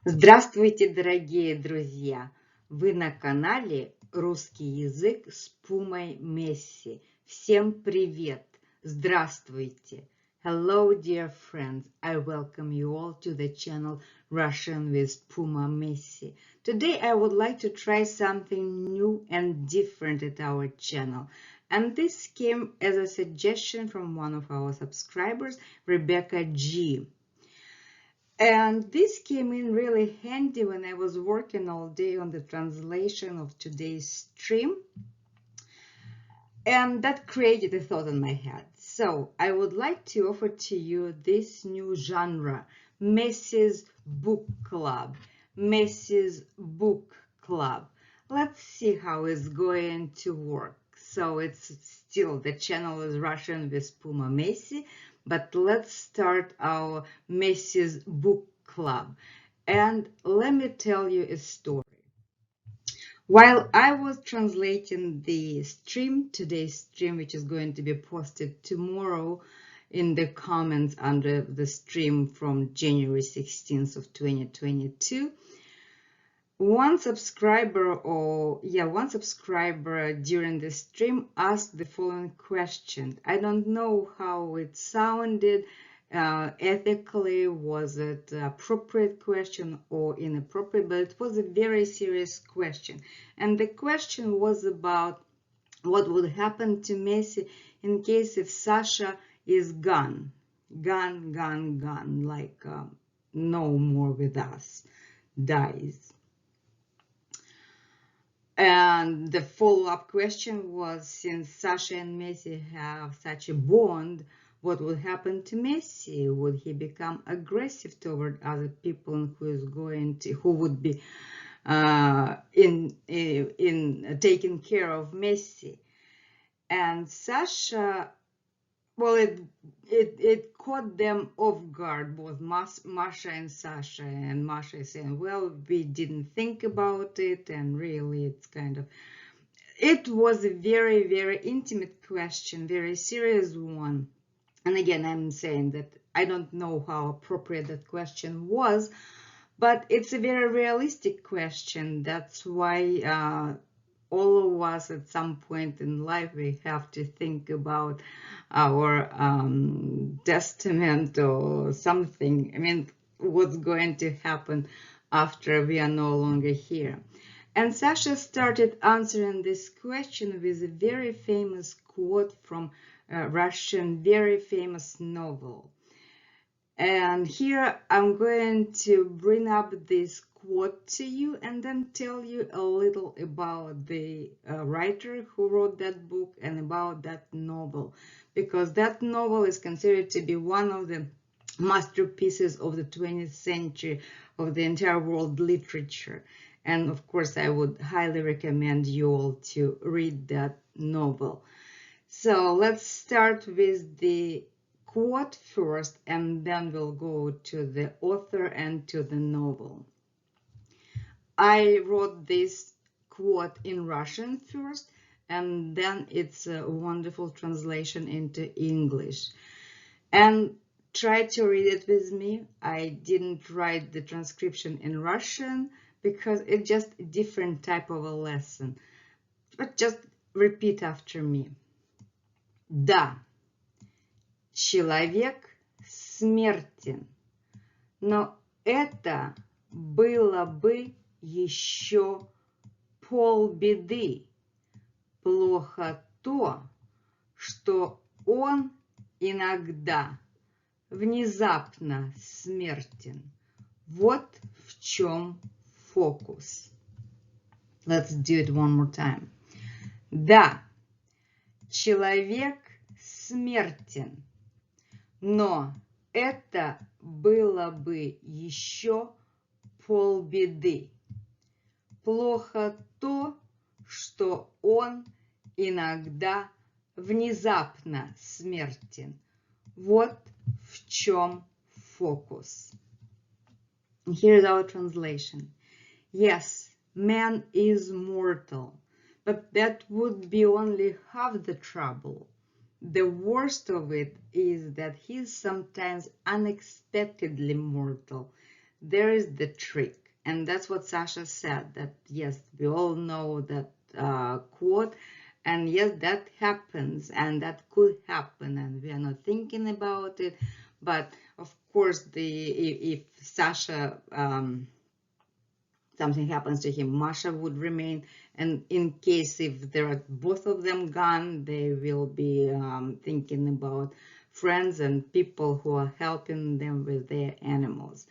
Здравствуйте, дорогие друзья! Вы на канале «Русский язык с Пумой Месси». Всем привет! Здравствуйте! Hello, dear friends! I welcome you all to the channel Russian with Puma Messi. Today I would like to try something new and different at our channel. And this came as a suggestion from one of our subscribers, Rebecca G. And this came in really handy when I was working all day on the translation of today's stream. And that created a thought in my head. So I would like to offer to you this new genre, Messi's Book Club. Messi's Book Club. Let's see how it's going to work. So it's still, the channel is Russian with Puma Messi, but let's start our Messi's Book Club. And let me tell you a story. While I was translating the stream, today's stream, which is going to be posted tomorrow in the comments under the stream from January 16th of 2022, one subscriber during the stream asked the following question. I don't know how it sounded ethically, was it appropriate question or inappropriate, but it was a very serious question. And the question was about what would happen to Messi in case if Sasha is gone, like no more with us, dies. And the follow-up question was, since Sasha and Messi have such a bond, what would happen to Messi? Would he become aggressive toward other people who would be in taking care of Messi? And Sasha, well, it caught them off guard, both Masha and Sasha. And Masha is saying, well, we didn't think about it, and really it's kind of, it was a very, very intimate question, very serious one. And again, I'm saying that I don't know how appropriate that question was, but it's a very realistic question. That's why all of us at some point in life, we have to think about our testament or something. I mean, what's going to happen after we are no longer here. And Sasha started answering this question with a very famous quote from a Russian, very famous novel. And here I'm going to bring up this quote to you and then tell you a little about the writer who wrote that book and about that novel, because that novel is considered to be one of the masterpieces of the 20th century of the entire world literature. And of course, I would highly recommend you all to read that novel. So let's start with the quote first, and then we'll go to the author and to the novel. I wrote this quote in Russian first, and then it's a wonderful translation into English. And try to read it with me. I didn't write the transcription in Russian because it's just a different type of a lesson. But just repeat after me. Да, человек смертен, но это было бы еще полбеды. Плохо то, что он иногда внезапно смертен. Вот в чем фокус. Let's do it one more time. Да, человек смертен, но это было бы еще полбеды. Плохо то, что он иногда внезапно смертен. Вот в чем фокус. Here's our translation. Yes, man is mortal, but that would be only half the trouble. The worst of it is that he is sometimes unexpectedly mortal. there is the trick. And that's what Sasha said, that yes, we all know that quote, and yes, that happens, and that could happen, and we are not thinking about it. But of course, if Sasha, something happens to him, Masha would remain, and in case if there are both of them gone, they will be thinking about friends and people who are helping them with their animals.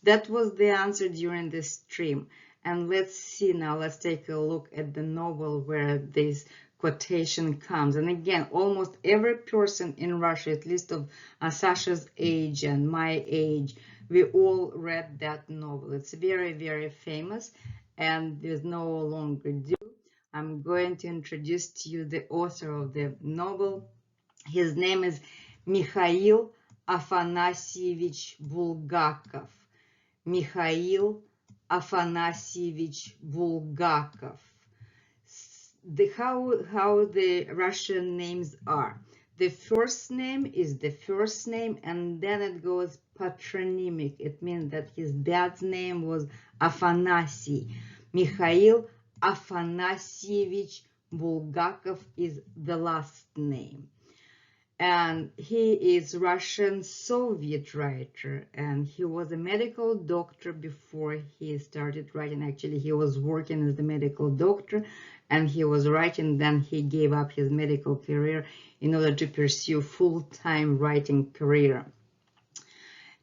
That was the answer during this stream. And let's see now, let's take a look at the novel where this quotation comes. And again, almost every person in Russia, at least of Sasha's age and my age, we all read that novel. It's very, very famous. And there's no longer ado, I'm going to introduce to you the author of the novel. His name is Mikhail Afanasyevich Bulgakov. Mikhail Afanasyevich Bulgakov. How the Russian names are. The first name is the first name, and then it goes patronymic. It means that his dad's name was Afanasy. Mikhail Afanasyevich Bulgakov is the last name. And he is Russian Soviet writer, and he was a medical doctor before he started writing. Actually, he was working as a medical doctor, and he was writing. Then he gave up his medical career in order to pursue full-time writing career.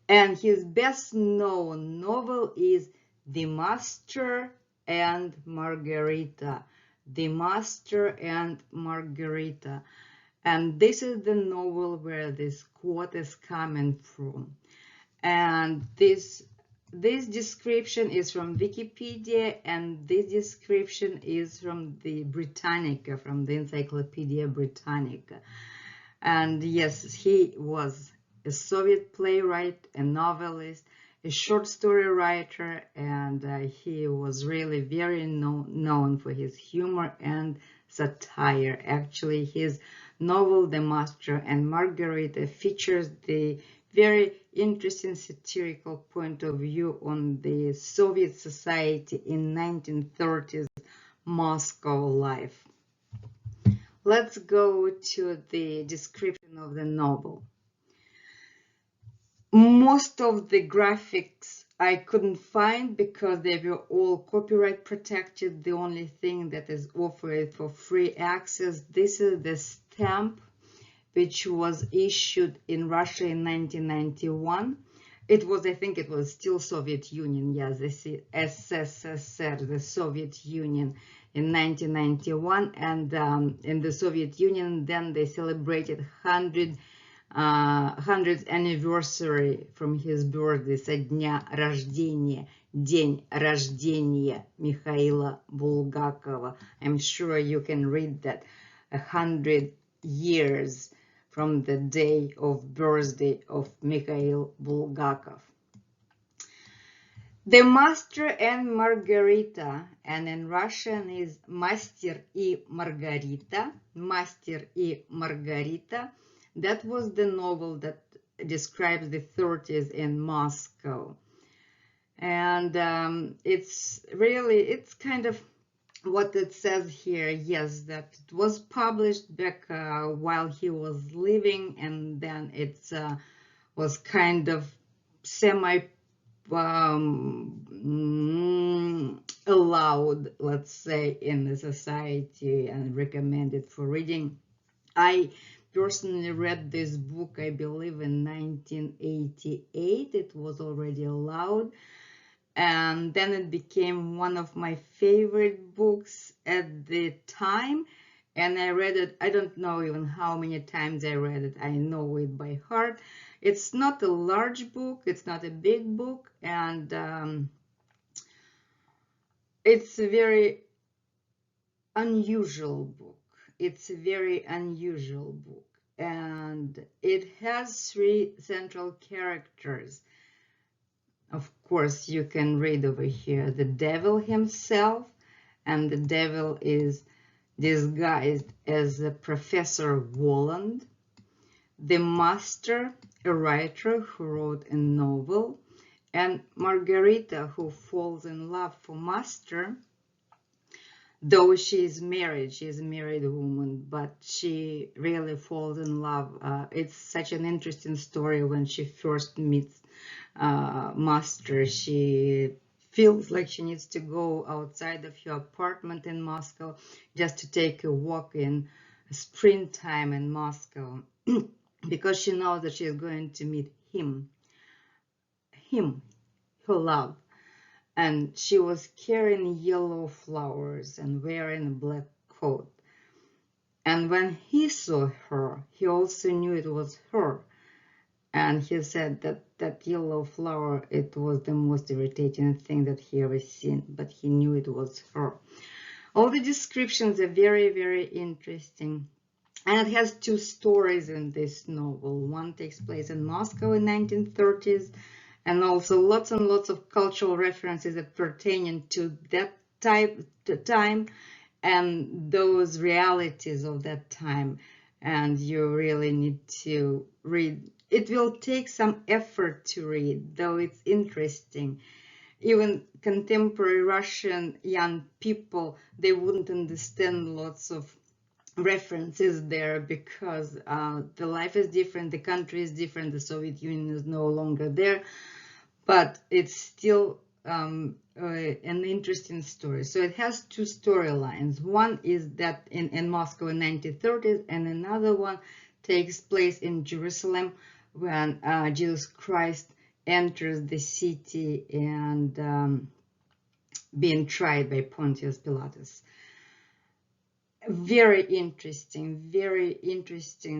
And his best-known novel is The Master and Margarita. The Master and Margarita. And this is the novel where this quote is coming from. And this description is from Wikipedia, and this description is from the Britannica, from the Encyclopedia Britannica. And yes, he was a Soviet playwright, a novelist, a short story writer, and he was really very known for his humor and satire. Actually, his novel The Master and Margarita features the very interesting satirical point of view on the Soviet society in 1930s Moscow life. Let's go to the description of the novel. Most of the graphics I couldn't find because they were all copyright protected. The only thing that is offered for free access, this is the stamp which was issued in Russia in 1991. It was, I think it was still Soviet Union, yes, the SSSR, the Soviet Union in 1991. And in the Soviet Union, then they celebrated 100th anniversary from his birthday, со дня рождения, день рождения Mikhaila Bulgakova. I'm sure you can read that, 100 years from the day of birthday of Mikhail Bulgakov. The Master and Margarita, and in Russian is Мастер и Маргарита, Мастер и Маргарита. That was the novel that describes the 30s in Moscow. And it's kind of what it says here, yes, that it was published back while he was living, and then it was kind of semi allowed, let's say, in the society and recommended for reading. I personally read this book, I believe, in 1988. It was already allowed. And then it became one of my favorite books at the time. And I read it, I don't know even how many times I read it. I know it by heart. It's not a large book. It's not a big book. And it's a very unusual book. It's a very unusual book. And it has 3 central characters. Of course, you can read over here the devil himself, and the devil is disguised as a Professor Walland, the Master, a writer who wrote a novel, And Margarita, who falls in love for Master, though she is a married woman, but she really falls in love. It's such an interesting story when she first meets Master. She feels like she needs to go outside of her apartment in Moscow just to take a walk in springtime in Moscow because she knows that she is going to meet him, her love. And she was carrying yellow flowers and wearing a black coat. And when he saw her, he also knew it was her. And he said that that yellow flower, it was the most irritating thing that he ever seen, but he knew it was her. All the descriptions are very, very interesting. And it has two stories in this novel. One takes place in Moscow in 1930s, and also lots and lots of cultural references that pertaining to that time and those realities of that time. And you really need to read. It will take some effort to read, though it's interesting. Even contemporary Russian young people, they wouldn't understand lots of references there because the life is different, the country is different, the Soviet Union is no longer there, but it's still an interesting story. So it has two storylines. One is that in Moscow in 1930s, and another one takes place in Jerusalem when Jesus Christ enters the city and being tried by Pontius Pilatus. Very interesting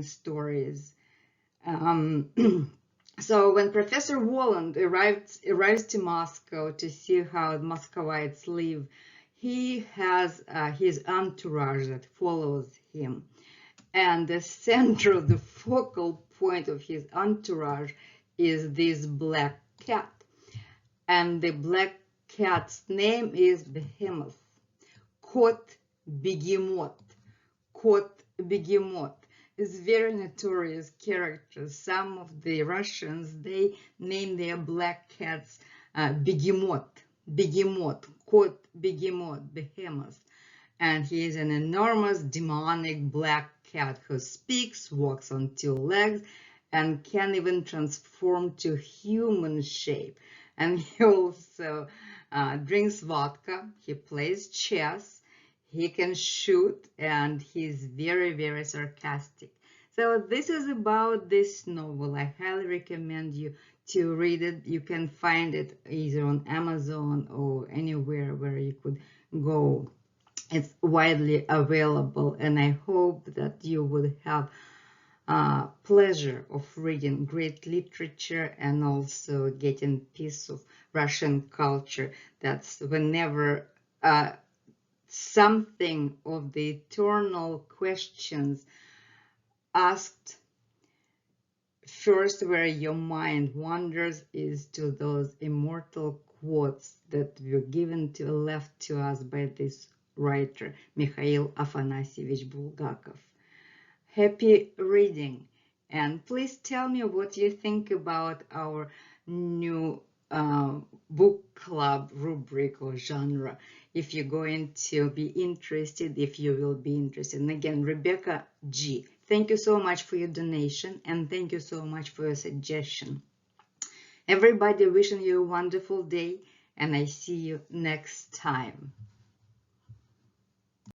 stories. So when Professor Walland arrives to Moscow to see how Muscovites live, he has his entourage that follows him. And the center of the focal point of his entourage is this black cat. And the black cat's name is Behemoth. Kot Begemoth. Kot Begemoth is very notorious character. Some of the Russians, they name their black cats Begemoth, Kot Begemoth, Behemoth. And he is an enormous demonic black cat who speaks, walks on two legs, and can even transform to human shape. And he also drinks vodka, he plays chess, he can shoot, and he's very, very sarcastic. So this is about this novel. I highly recommend you to read it. You can find it either on Amazon or anywhere where you could go. It's widely available, and I hope that you would have pleasure of reading great literature and also getting piece of Russian culture. That's whenever something of the eternal questions asked first where your mind wanders is to those immortal quotes that were left to us by this writer, Mikhail Afanasyevich Bulgakov. Happy reading, and please tell me what you think about our new book club rubric or genre, if you're going to be interested, if you will be interested. And again, Rebecca G, thank you so much for your donation, and thank you so much for your suggestion. Everybody, wishing you a wonderful day, and I see you next time.